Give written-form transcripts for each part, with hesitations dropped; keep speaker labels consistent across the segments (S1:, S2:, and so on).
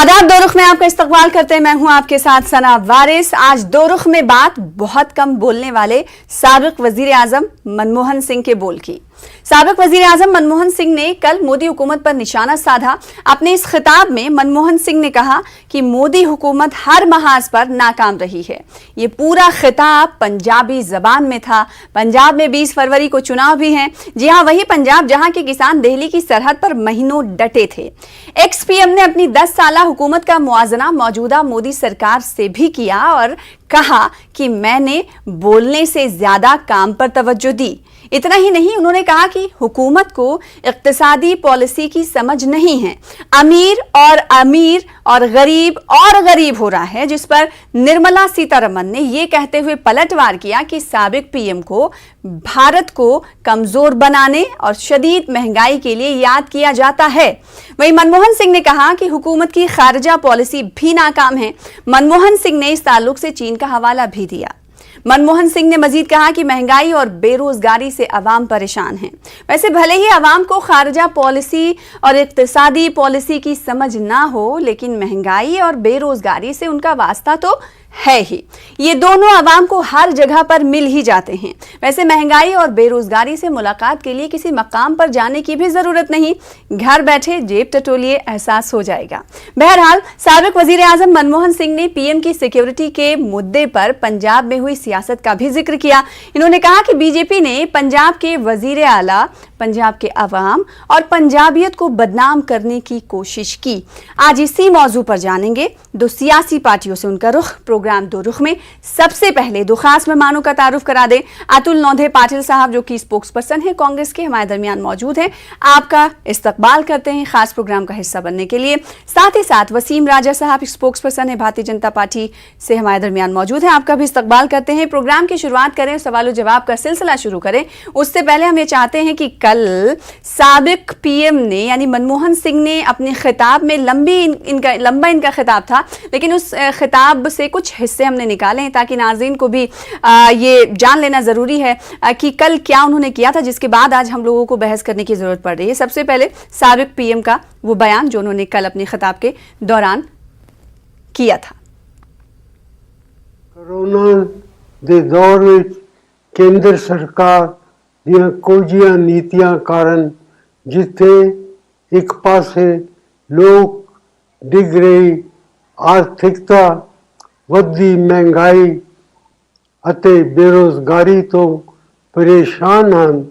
S1: आदाब। दो रुख में आपका इस्तकबाल करते हैं। मैं हूं आपके साथ सना वारिस। आज दो रुख में बात बहुत कम बोलने वाले साबिक वजीर आजम मनमोहन सिंह के बोल की। साबिक वजीर आजम मनमोहन सिंह ने कल मोदी हुकूमत पर निशाना साधा। अपने इस खिताब में मनमोहन सिंह ने कहा कि मोदी हुकूमत हर महाज पर नाकाम रही है। ये पूरा खिताब पंजाबी जबान में था। पंजाब में 20 फरवरी को चुनाव भी हैं। जी हाँ, वही पंजाब जहां के किसान दिल्ली की सरहद पर महीनों डटे थे। एक्स पीएम ने अपनी 10 साला हुकूमत का मुआजना मौजूदा मोदी सरकार से भी किया और कहा कि मैंने बोलने से ज्यादा काम पर तवज्जो दी। इतना ही नहीं, उन्होंने कहा कि हुकूमत को इक्तिसादी पॉलिसी की समझ नहीं है। अमीर और गरीब हो रहा है, जिस पर निर्मला सीतारमन ने यह कहते हुए पलटवार किया कि साबिक पीएम को भारत को कमजोर बनाने और शदीद महंगाई के लिए याद किया जाता है। वहीं मनमोहन सिंह ने कहा कि हुकूमत की खारजा पॉलिसी भी नाकाम है। मनमोहन सिंह ने इस ताल्लुक से चीन का हवाला भी दिया। मनमोहन सिंह ने मजीद कहा कि महंगाई और बेरोजगारी से अवाम परेशान हैं। वैसे भले ही अवाम को खारजा पॉलिसी और इक्तिसादी पॉलिसी की समझ ना हो, लेकिन महंगाई और बेरोजगारी से उनका वास्ता तो है ही। ये दोनों अवाम को हर जगह पर मिल ही जाते हैं। वैसे महंगाई और बेरोजगारी से मुलाकात के लिए किसी मकाम पर जाने की भी जरूरत नहीं, घर बैठे जेब टटोलिए एहसास हो जाएगा। बहरहाल, साबिक वजीर आजम मनमोहन सिंह ने पीएम की सिक्योरिटी के मुद्दे पर पंजाब में हुई सियासत का भी जिक्र किया। इन्होंने कहा कि बीजेपी ने पंजाब के वजीर आला, पंजाब के अवाम और पंजाबियत को बदनाम करने की कोशिश की। आज इसी मौजू पर जानेंगे दो सियासी पार्टियों से उनका रुख। प्रोग्राम दो रुख में सबसे पहले दो खास मेहमानों का तारुफ करा दें। अतुल नौधे पाटिल साहब, जो कि स्पोक्स पर्सन है कांग्रेस के, हमारे दरमियान मौजूद हैं। आपका इस्तकबाल करते हैं खास प्रोग्राम का हिस्सा बनने के लिए। साथ ही साथ वसीम राजा साहब, स्पोक्स पर्सन है भारतीय जनता पार्टी से, हमारे दरमियान मौजूद हैं। आपका भी इस्तकबाल करते हैं। प्रोग्राम की शुरुआत करें, सवाल जवाब का सिलसिला शुरू करें। उससे पहले हम ये चाहते हैं कि कल साबिक पीएम ने यानी मनमोहन सिंह ने अपने खिताब में लंबा इनका खिताब था, लेकिन उस खिताब से कुछ हिस्से हमने निकाले हैं ताकि नाज़रीन को भी ये जान लेना ज़रूरी है कि कल क्या उन्होंने किया था, जिसके बाद आज हम लोगों को बहस करने की ज़रूरत पड़ रही है। सबसे पहले साबिक पीएम का वो बयान जो उन्होंने कल अपने खिताब के दौरान किया था।
S2: कोरोना दे दौर में केंद्र सरकार ਦੀਆਂ ਕੋਝੀਆਂ ਨੀਤੀਆਂ ਕਾਰਨ ਜਿੱਥੇ ਇੱਕ ਪਾਸੇ ਲੋਕ ਡਿੱਗ ਰਹੀ ਆਰਥਿਕਤਾ, ਵੱਧਦੀ ਮਹਿੰਗਾਈ ਅਤੇ ਬੇਰੁਜ਼ਗਾਰੀ ਤੋਂ ਪਰੇਸ਼ਾਨ ਹਨ,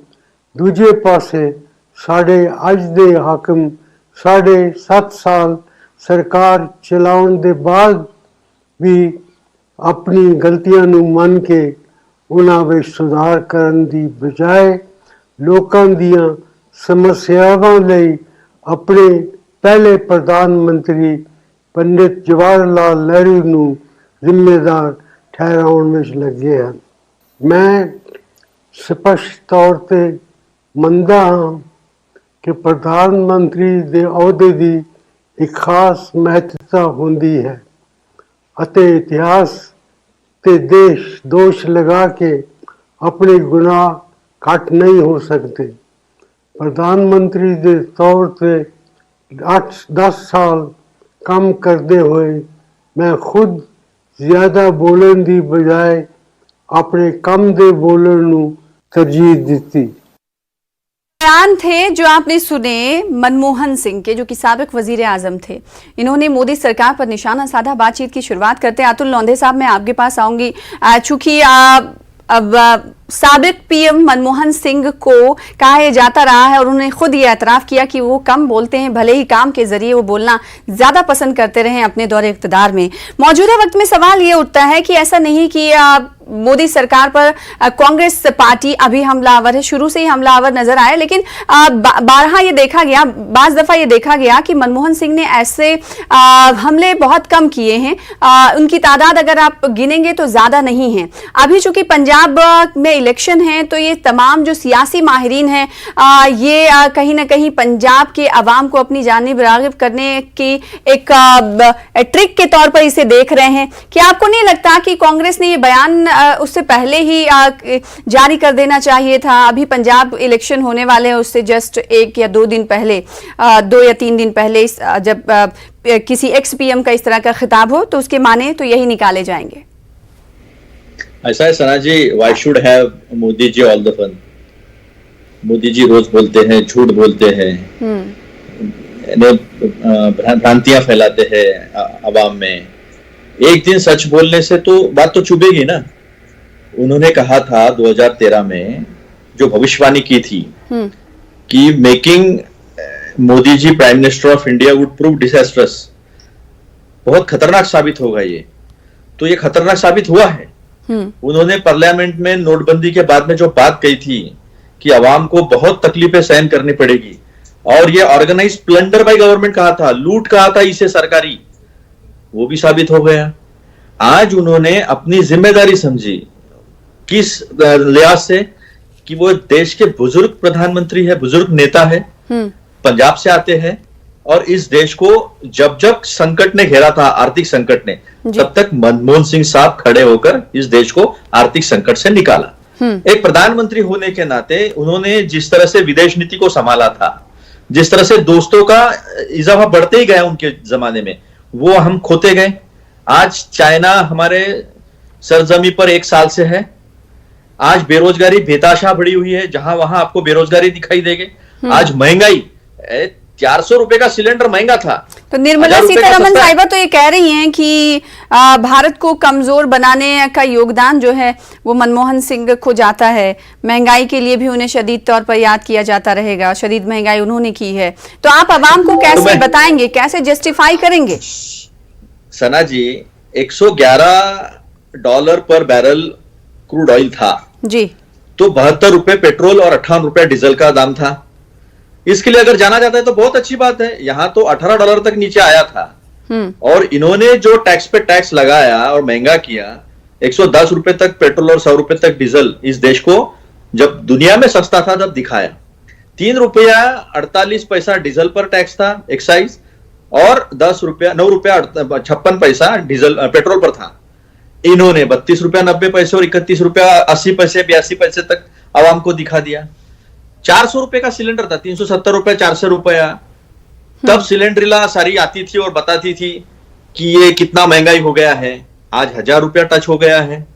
S2: ਦੂਜੇ ਪਾਸੇ ਸਾਡੇ ਅੱਜ ਦੇ ਹਾਕਮ 7.5 ਸਾਲ ਸਰਕਾਰ ਚਲਾਉਣ ਦੇ ਬਾਅਦ ਵੀ ਆਪਣੀ ਗਲਤੀਆਂ ਨੂੰ ਮੰਨ ਕੇ ਉਹਨਾਂ ਵਿੱਚ ਸੁਧਾਰ ਕਰਨ ਦੀ ਬਜਾਏ ਲੋਕਾਂ ਦੀਆਂ ਸਮੱਸਿਆਵਾਂ ਲਈ ਆਪਣੇ ਪਹਿਲੇ ਪ੍ਰਧਾਨ ਮੰਤਰੀ ਪੰਡਿਤ ਜਵਾਹਰ ਲਾਲ ਨਹਿਰੂ ਨੂੰ ਜ਼ਿੰਮੇਦਾਰ ਠਹਿਰਾਉਣ ਵਿੱਚ ਲੱਗੇ ਹਨ। ਮੈਂ ਸਪਸ਼ਟ ਤੌਰ ਤੇ ਮੰਨਦਾ ਹਾਂ ਕਿ ਪ੍ਰਧਾਨ ਮੰਤਰੀ ਦੇ ਅਹੁਦੇ ਦੀ ਇੱਕ ਖਾਸ ਮਹੱਤਤਾ ਹੁੰਦੀ ਹੈ ਅਤੇ ਇਤਿਹਾਸ ਤੇ देश दोष लगा के अपने गुनाह घट नहीं हो सकते। प्रधानमंत्री के तौर पे 8-10 साल काम करते हुए मैं खुद ज़्यादा बोलने की बजाय अपने कम दे बोलने नूं तरजीह दी।
S1: बयान थे जो आपने सुने मनमोहन सिंह के, जो कि साबिक वजीर आजम थे। इन्होंने मोदी सरकार पर निशाना साधा। बातचीत की शुरुआत करते हैं। अतुल नौधे साहब, मैं आपके पास आऊंगी। चूंकि अब साबिक पीएम मनमोहन सिंह को कहा जाता रहा है और उन्होंने खुद ये एतराफ़ किया कि वो कम बोलते हैं, भले ही काम के जरिए वो बोलना ज़्यादा पसंद करते रहे अपने दौरे इक़्तिदार में। मौजूदा वक्त में सवाल ये उठता है कि ऐसा नहीं कि मोदी सरकार पर कांग्रेस पार्टी अभी हमलावर है, शुरू से ही हमलावर नजर आए, लेकिन बारहा ये देखा गया, बाज़ दफ़ा ये देखा गया कि मनमोहन सिंह ने ऐसे हमले बहुत कम किए हैं। उनकी तादाद अगर आप गिनेंगे तो ज़्यादा नहीं है। अभी चूंकि पंजाब में इलेक्शन है तो ये तमाम जो सियासी माहिरीन हैं ये कहीं ना कहीं पंजाब के अवाम को अपनी जानिब राग़िब करने की एक ट्रिक के तौर पर इसे देख रहे हैं। क्या आपको नहीं लगता कि कांग्रेस ने ये बयान उससे पहले ही जारी कर देना चाहिए था? अभी पंजाब इलेक्शन होने वाले हैं, उससे जस्ट 1 या 2 दिन पहले, 2 या 3 दिन पहले जब किसी एक्स पीएम का इस तरह का खिताब हो तो उसके माने तो यही निकाले जाएंगे।
S3: ऐसा है Sana ji, why should have Modi ji all the fun? Modi ji रोज बोलते हैं, झूठ बोलते हैं, भ्रांतियां फैलाते हैं अवाम में। एक दिन सच बोलने से तो बात तो चुभेगी ना। उन्होंने कहा था 2013 में, जो भविष्यवाणी की थी कि making Modi ji prime minister of India would prove disastrous, बहुत खतरनाक साबित होगा ये। तो ये खतरनाक साबित हुआ है। उन्होंने पार्लियामेंट में नोटबंदी के बाद में जो बात कही थी कि अवाम को बहुत तकलीफें सहन करनी पड़ेगी, और ये ऑर्गेनाइज प्लंडर बाय गवर्नमेंट कहा था, लूट कहा था इसे सरकारी, वो भी साबित हो गया। आज उन्होंने अपनी जिम्मेदारी समझी, किस लिहाज से कि वो देश के बुजुर्ग प्रधानमंत्री है, बुजुर्ग नेता है, पंजाब से आते हैं, और इस देश को जब जब संकट ने घेरा था, आर्थिक संकट ने, तब तक मनमोहन सिंह साहब खड़े होकर इस देश को आर्थिक संकट से निकाला। एक प्रधानमंत्री होने के नाते उन्होंने जिस तरह से विदेश नीति को संभाला था, जिस तरह से दोस्तों का इजाफा बढ़ते ही गया उनके जमाने में, वो हम खोते गए। आज चाइना हमारे सरजमी पर 1 साल से है। आज बेरोजगारी बेताशा बढ़ी हुई है, जहां वहां आपको बेरोजगारी दिखाई देगी। आज महंगाई, 400 रुपए का सिलेंडर महंगा था।
S1: तो निर्मला सीतारमण साहिबा तो ये कह रही हैं कि भारत को कमजोर बनाने का योगदान जो है वो मनमोहन सिंह को जाता है। महंगाई के लिए भी उन्हें शदीद तौर पर याद किया जाता रहेगा, शदीद महंगाई उन्होंने की है। तो आप अवाम को कैसे बताएंगे, कैसे जस्टिफाई करेंगे?
S3: सना जी, $111 पर बैरल क्रूड ऑयल था
S1: जी, तो
S3: 72 रुपए पेट्रोल और 58 रुपए डीजल का दाम था। इसके लिए अगर जाना जाता है तो बहुत अच्छी बात है। यहां तो $18 तक नीचे आया था, और इन्होंने जो टैक्स पे टैक्स लगाया और महंगा किया, 110 रुपए तक पेट्रोल और 100 रुपए तक डीजल, इस देश को जब दुनिया में सस्ता था तब दिखाया। 3 रुपया 48 पैसा डीजल पर टैक्स था, एक्साइज, और 9 रुपया 56 पैसा डीजल पेट्रोल पर था। इन्होंने 32 रुपया 90 पैसे और 31 रुपया 80 पैसे 82 पैसे तक आवाम को दिखा दिया। 400 रुपए का सिलेंडर था, 370 रुपए 400 रुपया। तब सिलेंडरिला सारी आती थी और बताती थी कि ये कितना महंगाई हो गया है। आज 1000 रुपया टच हो गया है।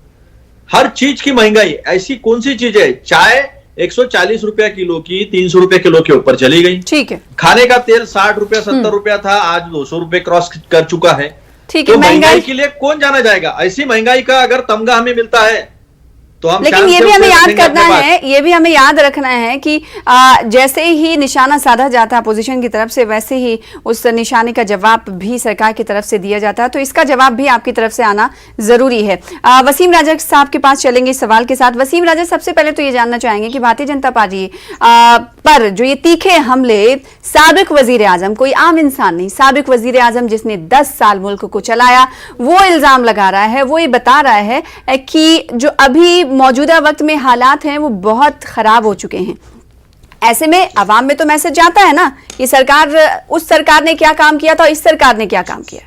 S3: हर चीज की महंगाई, ऐसी कौन सी चीज है? चाय 140 रुपया किलो की 300 रुपए किलो के ऊपर चली गई।
S1: ठीक है।
S3: खाने का तेल 60 रुपया 70 रुपया था, आज 200 रुपए क्रॉस कर चुका है।
S1: ठीक
S3: है।
S1: तो
S3: महंगाई के लिए कौन जाना जाएगा? ऐसी महंगाई का अगर तमगा हमें मिलता है तो हम,
S1: लेकिन ये भी हमें याद करना है, ये भी हमें याद रखना है कि जैसे ही निशाना साधा जाता है अपोजिशन की तरफ से, वैसे ही उस निशाने का जवाब भी सरकार की तरफ से दिया जाता है। तो इसका जवाब भी आपकी तरफ से आना जरूरी है। वसीम राजा साहब के पास चलेंगे इस सवाल के साथ। वसीम राजा, सबसे पहले तो ये जानना चाहेंगे कि भारतीय जनता पार्टी पर जो ये तीखे हमले साबिक वजीर आजम, कोई आम इंसान नहीं, साबिक वजीर आजम जिसने 10 साल मुल्क को चलाया, वो इल्जाम लगा रहा है, वो ये बता रहा है कि जो अभी मौजूदा वक्त में हालात हैं वो बहुत खराब हो चुके हैं। ऐसे में अवाम में तो मैसेज जाता है ना कि सरकार, उस सरकार ने क्या काम किया था और इस सरकार ने क्या काम किया।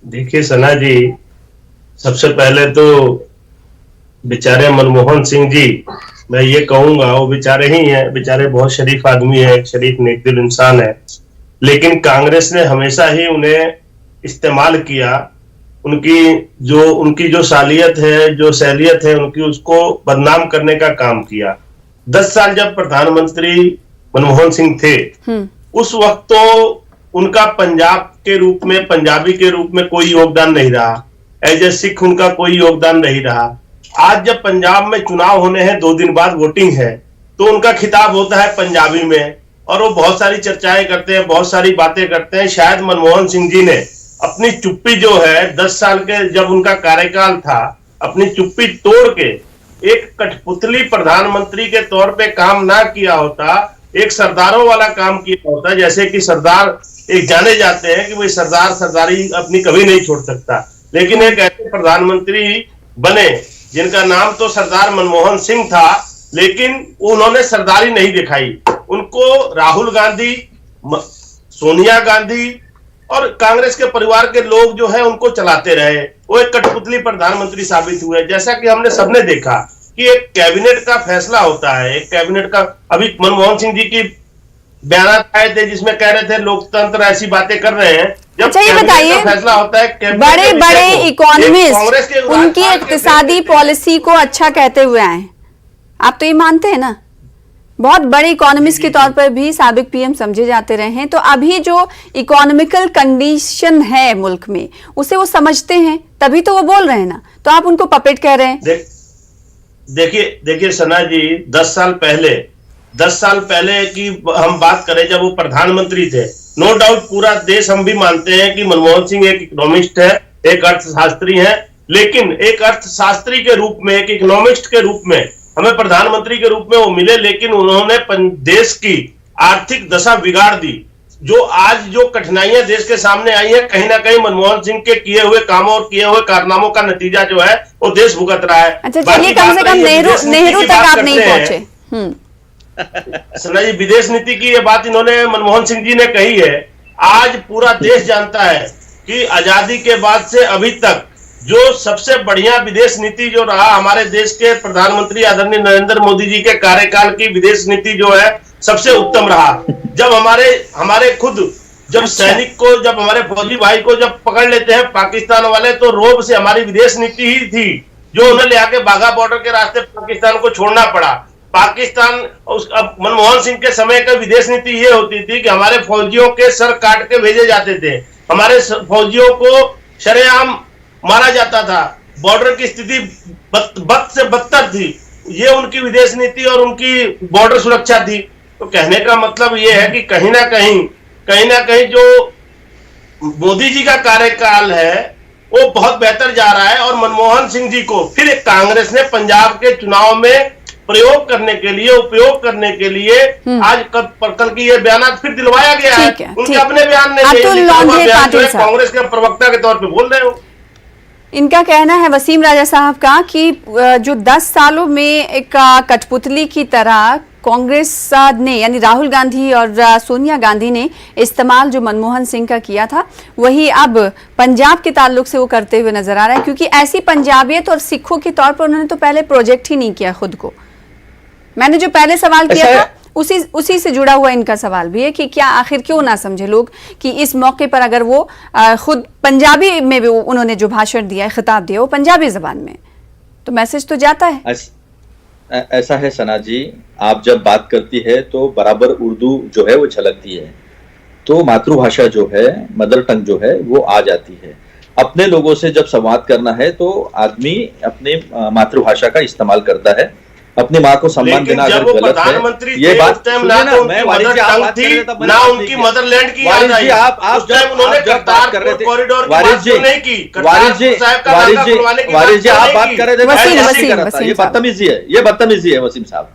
S4: देखिए सना जी, सबसे पहले तो बेचारे मनमोहन सिंह जी, मैं ये कहूंगा वो बेचारे ही हैं, बेचारे बहुत शरीफ आदमी है, शरीफ नेकदिल इंसान है, लेकिन कांग्रेस ने हमेशा ही उन्हें इस्तेमाल किया। उनकी जो सालियत है, जो सहलियत है उनकी, उसको बदनाम करने का काम किया। 10 साल जब प्रधानमंत्री मनमोहन सिंह थे, उस वक्त तो उनका पंजाब के रूप में, पंजाबी के रूप में कोई योगदान नहीं रहा। एज ए सिख उनका कोई योगदान नहीं रहा। आज जब पंजाब में चुनाव होने हैं, 2 दिन बाद वोटिंग है, तो उनका खिताब होता है पंजाबी में, और वो बहुत सारी चर्चाएं करते हैं, बहुत सारी बातें करते हैं। शायद मनमोहन सिंह जी ने अपनी चुप्पी जो है, 10 साल के जब उनका कार्यकाल था, अपनी चुप्पी तोड़ के एक कठपुतली प्रधानमंत्री के तौर पे काम ना किया होता, एक सरदारों वाला काम किया होता। जैसे कि सरदार एक जाने जाते हैं कि वही सरदारी अपनी कभी नहीं छोड़ सकता, लेकिन एक ऐसे प्रधानमंत्री बने जिनका नाम तो सरदार मनमोहन सिंह था, लेकिन उन्होंने सरदारी नहीं दिखाई। उनको राहुल गांधी, सोनिया गांधी और कांग्रेस के परिवार के लोग जो है उनको चलाते रहे। वो एक कठपुतली प्रधानमंत्री साबित हुए। जैसा कि हमने सबने देखा कि एक कैबिनेट का फैसला होता है, एक कैबिनेट का, अभी मनमोहन सिंह जी की बयान आए थे जिसमें कह रहे थे लोकतंत्र ऐसी बातें कर रहे हैं। जब
S1: अच्छा, ये बताइए,
S4: फैसला होता है,
S1: बड़े बड़े इकोनॉमिस्ट उनकी इक्तिसादी पॉलिसी को अच्छा कहते हुए आए, आप तो ये मानते हैं ना? बहुत बड़े इकोनॉमिस्ट के तौर पर भी साबिक पीएम समझे जाते रहे हैं। तो अभी जो इकोनॉमिकल कंडीशन है मुल्क में उसे वो समझते हैं, तभी तो वो बोल रहे हैं ना। तो आप उनको पपेट कह रहे हैं।
S4: देखिए सना जी, 10 साल पहले की हम बात करें, जब वो प्रधानमंत्री थे, नो डाउट पूरा देश हम भी मानते हैं कि मनमोहन सिंह एक इकोनॉमिस्ट है, एक अर्थशास्त्री है, लेकिन एक अर्थशास्त्री के रूप में, एक इकोनॉमिस्ट के रूप में हमें प्रधानमंत्री के रूप में वो मिले, लेकिन उन्होंने देश की आर्थिक दशा बिगाड़ दी। जो आज जो कठिनाइयां देश के सामने आई है, कहीं ना कहीं मनमोहन सिंह के किए हुए कामों और किए हुए कारनामों का नतीजा जो है वो देश भुगत रहा है।
S1: अच्छा चलिए, कम से कम नेहरू तक आप नहीं पहुंचे।
S4: सना जी, विदेश नीति की ये बात इन्होंने, मनमोहन सिंह जी ने कही है। आज पूरा देश जानता है कि आजादी के बाद से अभी तक जो सबसे बढ़िया विदेश नीति जो रहा, हमारे देश के प्रधानमंत्री आदरणीय नरेंद्र मोदी जी के कार्यकाल की विदेश नीति जो है सबसे उत्तम रहा। जब हमारे खुद जब सैनिक को, जब हमारे फौजी भाई को जब पकड़ लेते हैं पाकिस्तान वाले, तो रोब से हमारी विदेश नीति ही थी जो उन्हें ले आके बाघा बॉर्डर के रास्ते पाकिस्तान को छोड़ना पड़ा। पाकिस्तान मनमोहन सिंह के समय का विदेश नीति ये होती थी कि हमारे फौजियों के सर काट के भेजे जाते थे, हमारे फौजियों को शरेआम मारा जाता था, बॉर्डर की स्थिति बद से बदतर थी। ये उनकी विदेश नीति और उनकी बॉर्डर सुरक्षा थी। तो कहने का मतलब ये है कि कहीं ना कहीं जो मोदी जी का कार्यकाल है वो बहुत बेहतर जा रहा है, और मनमोहन सिंह जी को फिर कांग्रेस ने पंजाब के चुनाव में प्रयोग करने के लिए, उपयोग करने के लिए आज कल की ये बयान फिर दिलवाया गया है। उनके अपने बयान नहीं, कांग्रेस के प्रवक्ता के तौर पे बोल रहे हो।
S1: इनका कहना है, वसीम राजा साहब का, कि जो 10 सालों में एक कठपुतली की तरह कांग्रेस ने, यानी राहुल गांधी और सोनिया गांधी ने इस्तेमाल जो मनमोहन सिंह का किया था, वही अब पंजाब के ताल्लुक से वो करते हुए नजर आ रहा है। क्योंकि ऐसी पंजाबियत और सिखों के तौर पर उन्होंने तो पहले प्रोजेक्ट ही नहीं किया खुद को। मैंने जो पहले सवाल किया था उसी से जुड़ा हुआ इनका सवाल भी है कि क्या आखिर क्यों ना समझे लोग कि इस मौके पर अगर वो खुद पंजाबी में भी उन्होंने जो भाषण दिया है, खिताब दिया, वो पंजाबी जबान में, तो मैसेज तो जाता है।
S3: ऐसा है सना जी, आप जब बात करती है तो बराबर उर्दू जो है वो झलकती है, तो मातृभाषा जो है, मदर टंग जो है वो आ जाती है। अपने लोगों से जब संवाद करना है तो आदमी अपने मातृभाषा का इस्तेमाल करता है। अपनी माँ को सम्मान देना अगर गलत है, ये बात
S4: ना तो मैं वारिस जी आप बात कर रहे थे, ना उनकी मदरलैंड की याद आई। आप जब बात कर रहे थे वारिस जी आप बात कर रहे थे, ये बदतमीजी है, ये बदतमीजी है वसीम साहब,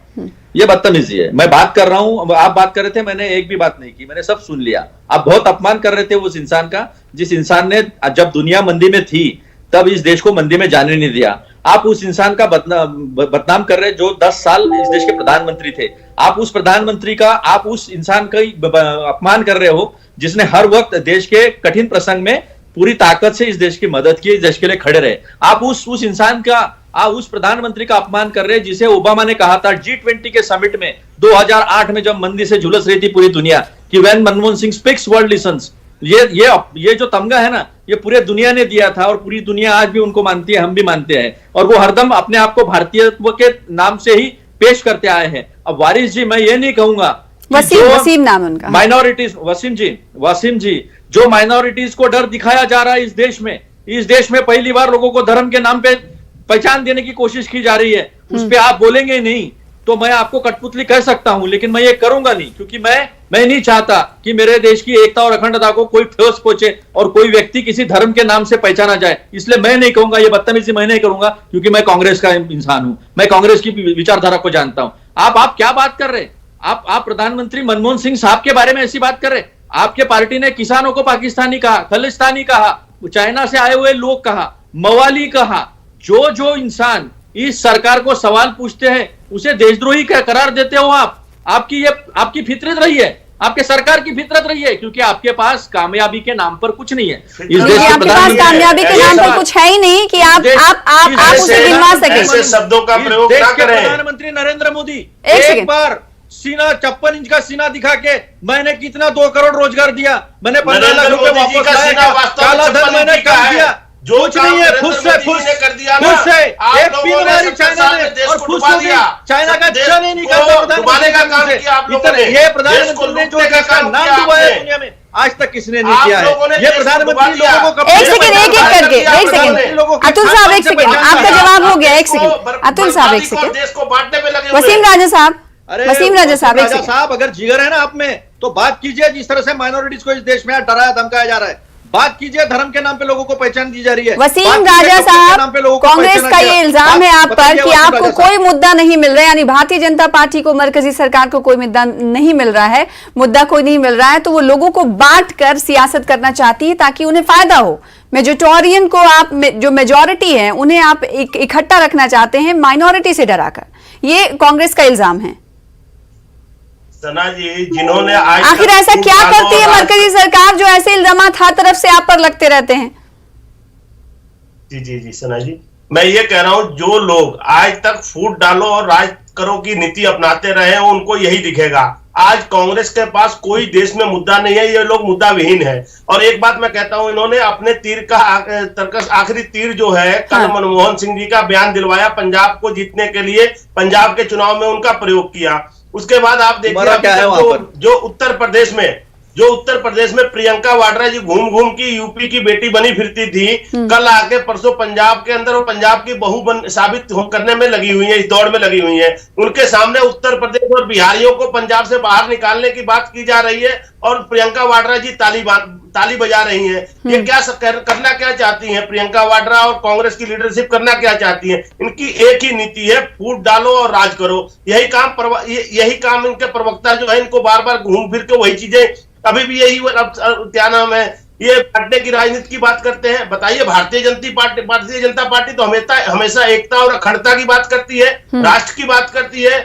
S4: ये बदतमीजी है। मैं बात कर रहा हूँ, आप बात कर रहे थे, मैंने एक भी बात नहीं की, मैंने सब सुन लिया। आप बहुत अपमान कर रहे थे उस इंसान का, जिस इंसान ने जब दुनिया मंदी में थी तब इस देश को मंदी में जाने नहीं दिया। आप उस इंसान का बदनाम कर रहे जो 10 साल इस देश के प्रधानमंत्री थे। आप उस प्रधानमंत्री का, आप उस इंसान का अपमान कर रहे हो जिसने हर वक्त देश के कठिन प्रसंग में पूरी ताकत से इस देश की मदद की, इस देश के लिए खड़े रहे। आप उस इंसान का, आप उस प्रधानमंत्री का अपमान कर रहे हैं जिसे ओबामा ने कहा था G20 के समिट में 2008 में, जब मंदी से झुलस रही थी पूरी दुनिया, कि when Manmohan Singh speaks world lessons. ये जो तमगा है ना, ये पूरे दुनिया ने दिया था और पूरी दुनिया आज भी उनको मानती है, हम भी मानते हैं, और वो हरदम अपने आप को भारतीयत्व के नाम से ही पेश करते आए हैं। अब वारिस जी, मैं ये नहीं कहूंगा,
S1: वसीम नाम उनका,
S3: माइनॉरिटीज, वसीम जी, जो माइनॉरिटीज को डर दिखाया जा रहा है इस देश में पहली बार लोगों को धर्म के नाम पे पहचान देने की कोशिश की जा रही है, उस पर आप बोलेंगे ही नहीं तो मैं आपको कठपुतली कह सकता हूं, लेकिन मैं ये करूंगा नहीं, क्योंकि मैं नहीं चाहता कि मेरे देश की एकता और अखंडता को कोई ठेस पहुंचे और कोई व्यक्ति किसी धर्म के नाम से पहचाना जाए। इसलिए मैं नहीं कहूंगा, ये बदतमीजी मैं नहीं करूंगा, क्योंकि मैं कांग्रेस का इंसान हूं, मैं कांग्रेस की विचारधारा को जानता हूं। आप क्या बात कर रहे? आप प्रधानमंत्री मनमोहन सिंह साहब के बारे में ऐसी बात कर रहे? आपके पार्टी ने किसानों को पाकिस्तानी कहा, खालिस्तानी कहा, चाइना से आए हुए लोग कहा, मवाली कहा। जो इंसान इस सरकार को सवाल पूछते हैं, उसे देशद्रोही का करार देते हो आप। आपकी फितरत रही है, आपके सरकार की फितरत रही है, क्योंकि आपके पास कामयाबी के नाम पर कुछ नहीं है। इस देश के
S1: आपके पास कामयाबी के नाम पर कुछ है ही नहीं कि आप उसे गिनवा सके।
S4: ऐसे शब्दों का प्रयोग ना करें।
S3: प्रधानमंत्री नरेंद्र मोदी
S1: एक
S3: बार सीना 56 इंच का सीना दिखा के मैंने कितना 2 करोड़ रोजगार दिया, मैंने 15 लाख रुपए वापस लाया, काला धन मैंने कर दिया, जो कुछ नहीं है। खुद से एक पीन मारी चाइना ने और खुद से चाइना का चैन नहीं निकालता प्रधानमंत्री। ये प्रधानमंत्री ने जो इसका नाम डुबाया दुनिया में, आज तक किसने नहीं किया है। ये प्रधानमंत्री लोगों को
S1: एक सेकंड अतुल साहब, एक सेकंड, आपका जवाब हो गया। एक सेकंड अतुल साहब, एक सेकंड
S4: देश को बांटने में लगे।
S1: वसीम राजा साहब, वसीम राजा साहब, एक
S3: राजा
S1: सेकंड
S3: साहब, अगर जिगर है ना आप में तो बात कीजिए। जिस तरह से माइनॉरिटीज को इस देश में डराया धमकाया जा रहा है, बात कीजिए। धर्म के नाम पे लोगों को पहचान दी जा रही है।
S1: वसीम राजा साहब, कांग्रेस का ये इल्जाम है आप पर कि आपको कोई मुद्दा नहीं मिल रहा है, यानी भारतीय जनता पार्टी को, मरकजी सरकार को कोई मुद्दा नहीं मिल रहा है, मुद्दा कोई नहीं मिल रहा है, तो वो लोगों को बांट कर सियासत करना चाहती है ताकि उन्हें फायदा हो। मेजोरिटेरियन को आप, जो मेजोरिटी है उन्हें आप इकट्ठा रखना चाहते हैं माइनॉरिटी से डराकर, ये कांग्रेस का इल्जाम है।
S4: सना जी, जिन्होंने आज
S1: आखिर ऐसा क्या करती है मरकजी सरकार जो ऐसे इल्जाम हर तरफ से आप पर लगते रहते हैं?
S4: जी सना जी, मैं ये कह रहा हूं, जो लोग आज तक फूट डालो और राज करो की नीति अपनाते रहे हैं उनको यही दिखेगा। आज कांग्रेस के पास कोई देश में मुद्दा नहीं है, ये लोग मुद्दा विहीन है। और एक बात मैं कहता हूं, इन्होंने अपने तीर का तरकस आखिरी तीर जो है, कल मनमोहन सिंह जी का बयान दिलवाया, पंजाब को जीतने के लिए पंजाब के चुनाव में उनका प्रयोग किया। उसके बाद आप देखिए जो उत्तर प्रदेश में प्रियंका वाड्रा जी घूम घूम की यूपी की बेटी बनी फिरती थी, कल आके परसों पंजाब के अंदर वो पंजाब की बहू साबित करने में लगी हुई है, इस दौड़ में लगी हुई है। उनके सामने उत्तर प्रदेश और बिहारियों को पंजाब से बाहर निकालने की बात की जा रही है और प्रियंका वाड्रा जी ताली बजा रही हैं। ये क्या करना क्या चाहती हैं प्रियंका वाड्रा और कांग्रेस की लीडरशिप करना क्या चाहती है? इनकी एक ही नीति है, फूट डालो और राज करो। यही काम इनके प्रवक्ता जो है, इनको बार बार घूम फिर के वही चीजें, अभी भी यही क्या नाम है, ये बांटने की राजनीति की बात करते हैं। बताइए, भारतीय जनता पार्टी तो हमेशा एकता और अखंडता की बात करती है, राष्ट्र की बात करती है,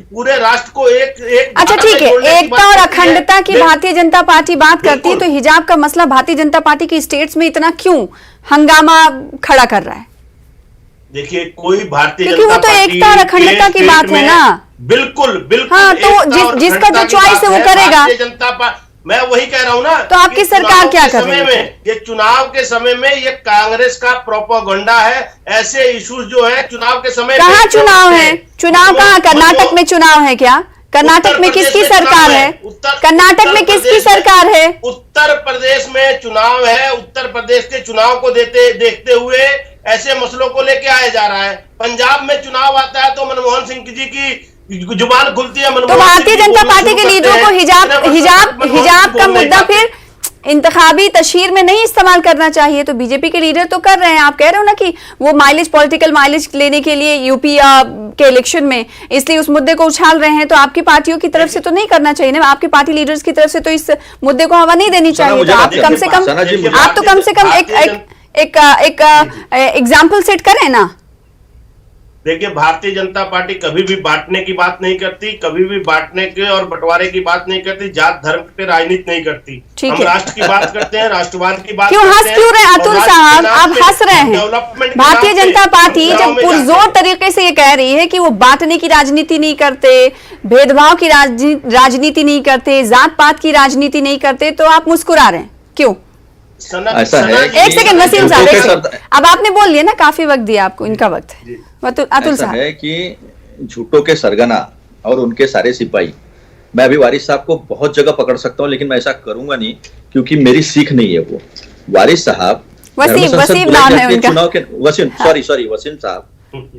S4: पूरे राष्ट्र को एक
S1: अच्छा ठीक है, एकता और अखंडता की भारतीय जनता पार्टी बात करती है, तो हिजाब का मसला भारतीय जनता पार्टी की स्टेट्स में इतना क्यों हंगामा खड़ा कर रहा है?
S4: देखिए, कोई भारतीय
S1: क्योंकि वो तो एकता और अखंडता की बात है ना।
S4: बिल्कुल
S1: हाँ, तो जिसका जो चॉइस है वो करेगा।
S4: जनता मैं वही कह रहा हूं ना,
S1: तो आपकी सरकार क्या कर रही है?
S4: ये चुनाव के समय में ये कांग्रेस का प्रोपेगेंडा है। ऐसे इश्यूज जो है चुनाव के समय,
S1: कहाँ चुनाव है? चुनाव कहाँ? कर्नाटक में चुनाव है क्या? कर्नाटक में किसकी सरकार है? कर्नाटक में किसकी सरकार है?
S4: उत्तर प्रदेश में चुनाव है। उत्तर प्रदेश के चुनाव को देखते हुए ऐसे मसलों को लेके आया जा रहा है। पंजाब में चुनाव आता है तो मनमोहन सिंह जी की जुबान खुलती है।
S1: तो भारतीय जनता पार्टी के लीडरों को हिजाब का मुद्दा फिर इंतखाबी तशहीर में नहीं इस्तेमाल करना चाहिए। तो बीजेपी के लीडर तो कर रहे हैं। आप कह रहे हो ना कि वो पॉलिटिकल माइलेज लेने के लिए यूपी के इलेक्शन में इसलिए उस मुद्दे को उछाल रहे हैं, तो आपकी पार्टियों की तरफ से तो नहीं करना चाहिए ना, आपके पार्टी लीडर्स की तरफ से तो इस मुद्दे को हवा नहीं देनी चाहिए। तो आप कम से कम एक एग्जाम्पल सेट करें ना।
S4: देखिए, भारतीय जनता पार्टी कभी भी बांटने की बात नहीं करती, कभी भी बांटने के और बंटवारे की बात नहीं करती, जात धर्म पे राजनीति नहीं करती। हम राष्ट्र की बात करते हैं, राष्ट्रवाद की बात
S1: क्यों हंस क्यों रहे अतुल साहब? आप हंस रहे हैं। भारतीय जनता पार्टी जब पुरजोर तरीके से ये कह रही है कि वो बांटने की राजनीति नहीं करते, भेदभाव की राजनीति नहीं करते, जात पात की राजनीति नहीं करते, तो आप मुस्कुरा रहे हैं क्यों?
S3: ऐसा है,
S1: एक सेकंड वसीम साहब, अब आपने बोल लिया ना, काफी वक्त दिया आपको, इनका वक्त है। अतुल साहब,
S3: है कि झूठों के सरगना और उनके सारे सिपाही, मैं अभी वारिस साहब को बहुत जगह पकड़ सकता हूं, लेकिन मैं ऐसा करूंगा नहीं क्योंकि मेरी सीख नहीं है वो। वारिस साहब,
S1: वसीम नाम है उनका,
S3: चुनाव के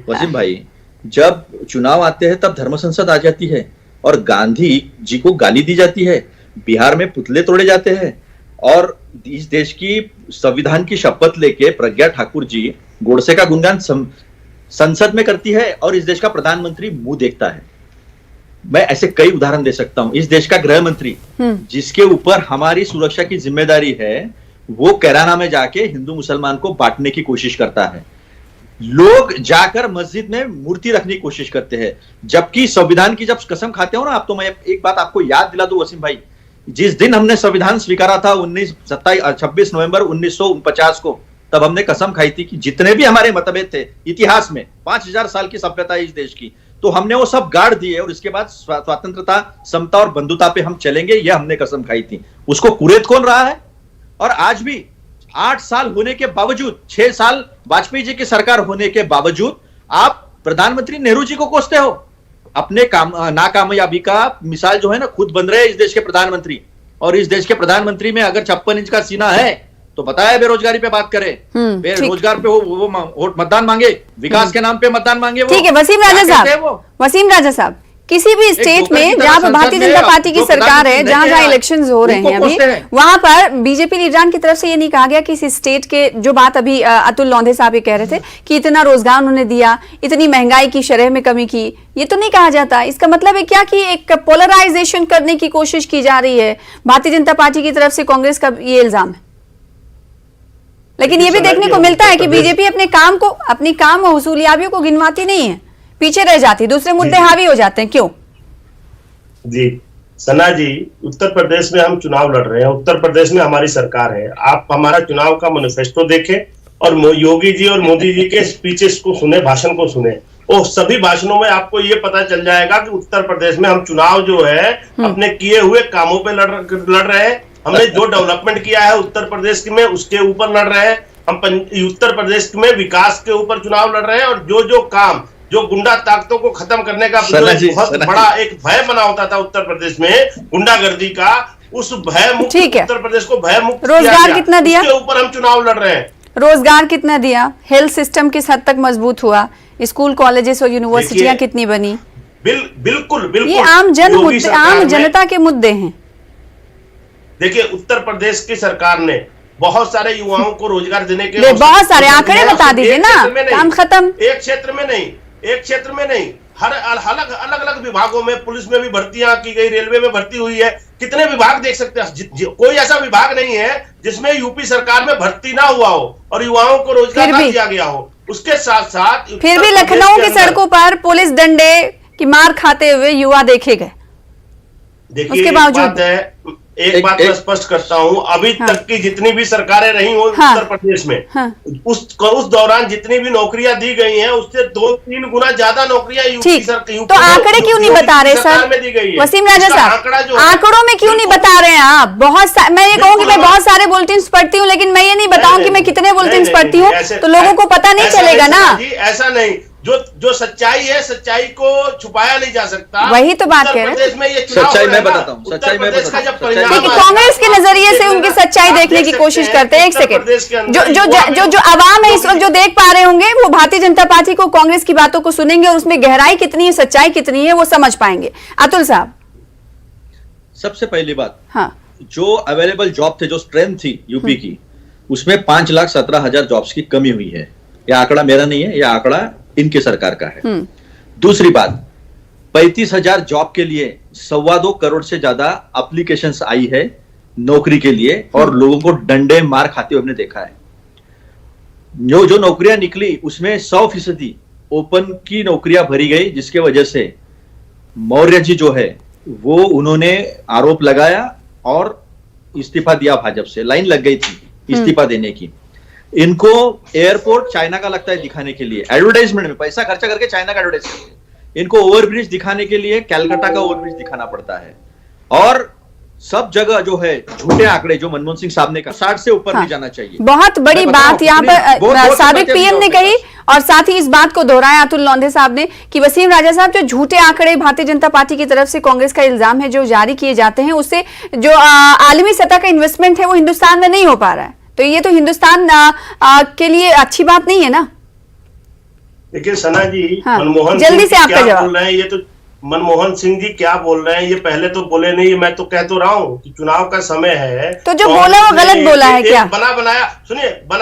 S3: वसीम भाई, जब चुनाव आते हैं तब धर्म संसद आ जाती है और गांधी जी को गाली दी जाती है, बिहार में पुतले तोड़े जाते हैं, और इस देश की संविधान की शपथ लेके प्रज्ञा ठाकुर जी गोडसे का गुणगान संसद में करती है और इस देश का प्रधानमंत्री मुंह देखता है। मैं ऐसे कई उदाहरण दे सकता हूं। इस देश का गृह मंत्री, जिसके ऊपर हमारी सुरक्षा की जिम्मेदारी है, वो कैराना में जाके हिंदू मुसलमान को बांटने की कोशिश करता है। लोग जाकर मस्जिद में मूर्ति रखने की कोशिश करते हैं, जबकि संविधान की जब कसम खाते हो ना आप, तो मैं एक बात आपको याद दिला दूं वसीम भाई, जिस दिन हमने संविधान स्वीकारा था 26 नवंबर 1949 को, तब हमने कसम खाई थी कि जितने भी हमारे मतभेद थे इतिहास में, 5000 साल की सभ्यता है इस देश की, तो हमने वो सब गाड़ दिए और इसके बाद स्वतंत्रता, समता और बंधुता पे हम चलेंगे, ये हमने कसम खाई थी। उसको कुरेद कौन रहा है? और आज भी 8 साल होने के बावजूद, 6 साल वाजपेयी जी की सरकार होने के बावजूद आप प्रधानमंत्री नेहरू जी को कोसते हो। अपने नाकामयाबी का मिसाल जो है ना खुद बन रहे हैं इस देश के प्रधानमंत्री, और इस देश के प्रधानमंत्री में अगर 56 इंच का सीना है तो बताया बेरोजगारी पे बात करें, बेरोजगार पे वो मतदान मांगे, विकास के नाम पे मतदान मांगे।
S1: ठीक है वसीम राजा साहब, किसी भी स्टेट में जहां पर भारतीय जनता पार्टी की सरकार है, जहां जहां इलेक्शंस हो रहे हैं अभी, वहां पर बीजेपी लीडरान की तरफ से ये नहीं कहा गया कि इस स्टेट के, जो बात अभी अतुल लोंढे साहब ये कह रहे थे कि इतना रोजगार उन्होंने दिया, इतनी महंगाई की शरह में कमी की, ये तो नहीं कहा जाता। इसका मतलब है क्या कि एक पोलराइजेशन करने की कोशिश की जा रही है भारतीय जनता पार्टी की तरफ से, कांग्रेस का ये इल्जाम है। लेकिन ये भी देखने को मिलता है कि बीजेपी अपनी काम और हुसूलियाबियों को गिनवाती नहीं है, पीछे रह जाती, दूसरे मुद्दे हावी हो जाते हैं। क्यों?
S4: जी सना जी, उत्तर प्रदेश में हम चुनाव लड़ रहे हैं, उत्तर प्रदेश में हमारी सरकार है। आप हमारा चुनाव का मैनिफेस्टो देखें और योगी जी और मोदी जी के स्पीचेस को सुने, भाषण को सुने, और सभी भाषणों में आपको ये पता चल जाएगा कि उत्तर प्रदेश में हम चुनाव जो है अपने किए हुए कामों पे लड़ रहे हैं। हमने जो डेवलपमेंट किया है उत्तर प्रदेश में उसके ऊपर लड़ रहे हैं। हम उत्तर प्रदेश में विकास के ऊपर चुनाव लड़ रहे हैं, और जो काम, जो गुंडा ताकतों को खत्म करने का बहुत बड़ा एक भय बना होता था उत्तर प्रदेश में गुंडागर्दी का, उस भय मुक्त उत्तर प्रदेश को भय मुक्त
S1: रोजगार कितना दिया,
S4: उसके ऊपर हम चुनाव लड़ रहे हैं।
S1: रोजगार कितना दिया, हेल्थ सिस्टम किस हद तक मजबूत हुआ, स्कूल कॉलेजेस और यूनिवर्सिटियां कितनी बनी।
S4: बिल्कुल
S1: ये आम जनता के मुद्दे हैं।
S4: देखिए उत्तर प्रदेश की सरकार ने बहुत सारे युवाओं को रोजगार देने के
S1: बहुत सारे आंकड़े बता दीजिए ना, काम खत्म।
S4: एक क्षेत्र में नहीं, हर अलग अलग विभागों में, पुलिस में भी भर्तियां की गई, रेलवे में भर्ती हुई है, कितने विभाग देख सकते हैं। कोई ऐसा विभाग नहीं है जिसमें यूपी सरकार में भर्ती ना हुआ हो और युवाओं को रोजगार ना दिया गया हो। उसके साथ साथ
S1: फिर भी लखनऊ की सड़कों पर पुलिस डंडे की मार खाते हुए युवा देखे गए।
S4: देखिए एक बात मैं स्पष्ट करता हूं, अभी तक की जितनी भी सरकारें रही हो उत्तर प्रदेश में, उस दौरान जितनी भी नौकरियां दी गई हैं उससे 2-3 गुना ज्यादा नौकरियां यूपी
S1: तो आंकड़े क्यों नहीं बता रहे सर?
S4: में दी गई है।
S1: वसीम राजा साहब, आंकड़ों में क्यों नहीं बता रहे हैं आप? मैं ये कहूँ कि मैं बहुत सारे बुलेटिन पढ़ती हूँ, लेकिन मैं ये नहीं बताऊं कि मैं कितने बुलेटिन पढ़ती हूँ, तो लोगों को पता नहीं चलेगा ना।
S4: ऐसा नहीं, जो सच्चाई है, सच्चाई को छुपाया नहीं जा सकता।
S1: वही तो बात कह रहे
S4: हैं।
S3: सच्चाई मैं बताता हूँ, सच्चाई मैं बताता हूँ।
S1: कांग्रेस के नजरिए से उनकी सच्चाई देखने की कोशिश करते हैं। एक सेकंड, जो आवाम है इस वक्त जो देख पा रहे होंगे, वो भारतीय जनता पार्टी को, कांग्रेस की बातों को सुनेंगे और उसमें गहराई कितनी है, सच्चाई कितनी है, वो समझ पाएंगे। अतुल साहब,
S3: सबसे पहली बात,
S1: हाँ,
S3: जो अवेलेबल जॉब थे, जो स्ट्रेंथ थी यूपी की, उसमें 5,17,000 जॉब्स की कमी हुई है। यह आंकड़ा मेरा नहीं है, यह आंकड़ा इनकी सरकार का है। दूसरी बात, 35,000 जॉब के लिए 2.25 करोड़ से ज्यादा एप्लीकेशंस आई है नौकरी के लिए, और लोगों को डंडे मार खाते हुए हमने देखा है। जो नौकरियां निकली उसमें 100% ओपन की नौकरियां भरी गई, जिसके वजह से मौर्य जी जो है वो उन्होंने आरोप लगाया और इस्तीफा दिया भाजपा से। लाइन लग गई थी इस्तीफा देने की। इनको एयरपोर्ट चाइना का लगता है दिखाने के लिए, एडवर्टाइजमेंट में पैसा खर्चा करके चाइना का एडवर्टाइज करते हैं। इनको ओवरब्रिज दिखाने के लिए कैलकाटा का ओवरब्रिज दिखाना पड़ता है, और सब जगह जो है झूठे आंकड़े, जो मनमोहन सिंह साहब ने कहा 60 से ऊपर नहीं जाना चाहिए।
S1: बहुत बड़ी बात यहाँ पर साबिक पीएम ने कही, और साथ ही इस बात को दोहराया अतुल लोंढे साहब ने कि वसीम राजा साहब, जो झूठे आंकड़े भारतीय जनता पार्टी की तरफ से कांग्रेस का इल्जाम है जो जारी किए जाते हैं, उससे जो आलमी सतह का इन्वेस्टमेंट है वो हिंदुस्तान में नहीं हो पा रहा है। तो ये तो हिंदुस्तान के लिए अच्छी बात नहीं है ना।
S4: देखिए सना जी,
S1: हाँ,
S4: मनमोहन
S1: जल्दी से आपका जवाब।
S4: बोल रहे हैं, ये तो मनमोहन सिंह जी क्या बोल रहे हैं, ये पहले तो बोले नहीं। मैं तो कह तो रहा हूँ कि चुनाव का समय है,
S1: तो जो बोला वो गलत बोला है क्या?
S4: बना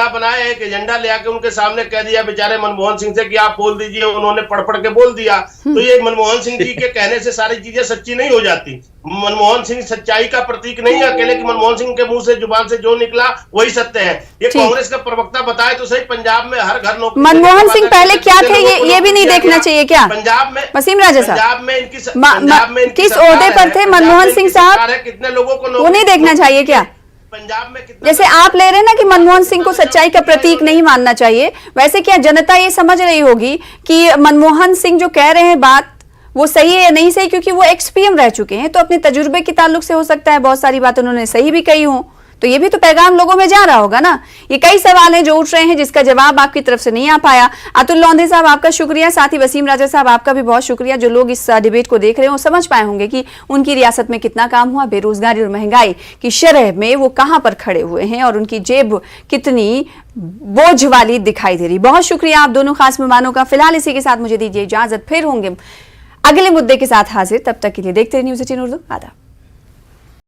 S4: बनाया एक एजेंडा ले आके उनके सामने कह दिया बेचारे मनमोहन सिंह से कि आप बोल दीजिए, उन्होंने पढ़ के बोल दिया। तो ये मनमोहन सिंह जी के कहने से सारी चीजें सच्ची नहीं हो जाती। मनमोहन सिंह सच्चाई का प्रतीक नहीं है अकेले कि मनमोहन सिंह के मुंह से जुबान से जो निकला वही सत्य है। ये कांग्रेस का प्रवक्ता बताए तो सही, पंजाब में हर घर नौकरी।
S1: मनमोहन सिंह पहले क्या थे ये भी नहीं देखना चाहिए क्या?
S4: पंजाब में
S1: वसीम राजा साहब,
S4: पंजाब में इनकी
S1: किस ओहदे पर थे मनमोहन सिंह साहब,
S4: कितने लोगों को
S1: वो नहीं देखना चाहिए क्या?
S4: पंजाब में कितना,
S1: जैसे आप ले रहे हैं ना कि मनमोहन सिंह को सच्चाई का प्रतीक नहीं मानना चाहिए, वैसे क्या जनता ये समझ रही होगी कि मनमोहन सिंह जो कह रहे हैं बात वो सही है या नहीं सही? क्योंकि वो एक्स-पीएम रह चुके हैं, तो अपने तजुर्बे के ताल्लुक से हो सकता है बहुत सारी बात उन्होंने सही भी कही हो, तो ये भी तो पैगाम लोगों में जा रहा होगा ना। ये कई सवाल हैं जो उठ रहे हैं जिसका जवाब आपकी तरफ से नहीं आ पाया। अतुल लोंधे साहब आपका शुक्रिया, साथ ही वसीम राजा साहब आपका भी बहुत शुक्रिया। जो लोग इस डिबेट को देख रहे हैं वो समझ पाए होंगे कि उनकी रियासत में कितना काम हुआ, बेरोजगारी और महंगाई की शरह में वो कहां पर खड़े हुए हैं और उनकी जेब कितनी बोझ वाली दिखाई दे रही। बहुत शुक्रिया आप दोनों खास मेहमानों का। फिलहाल इसी के साथ मुझे दीजिए इजाजत, फिर होंगे अगले मुद्दे के साथ हाजिर। तब तक के लिए देखते रहिए न्यूज़ 18 उर्दू। आदाब।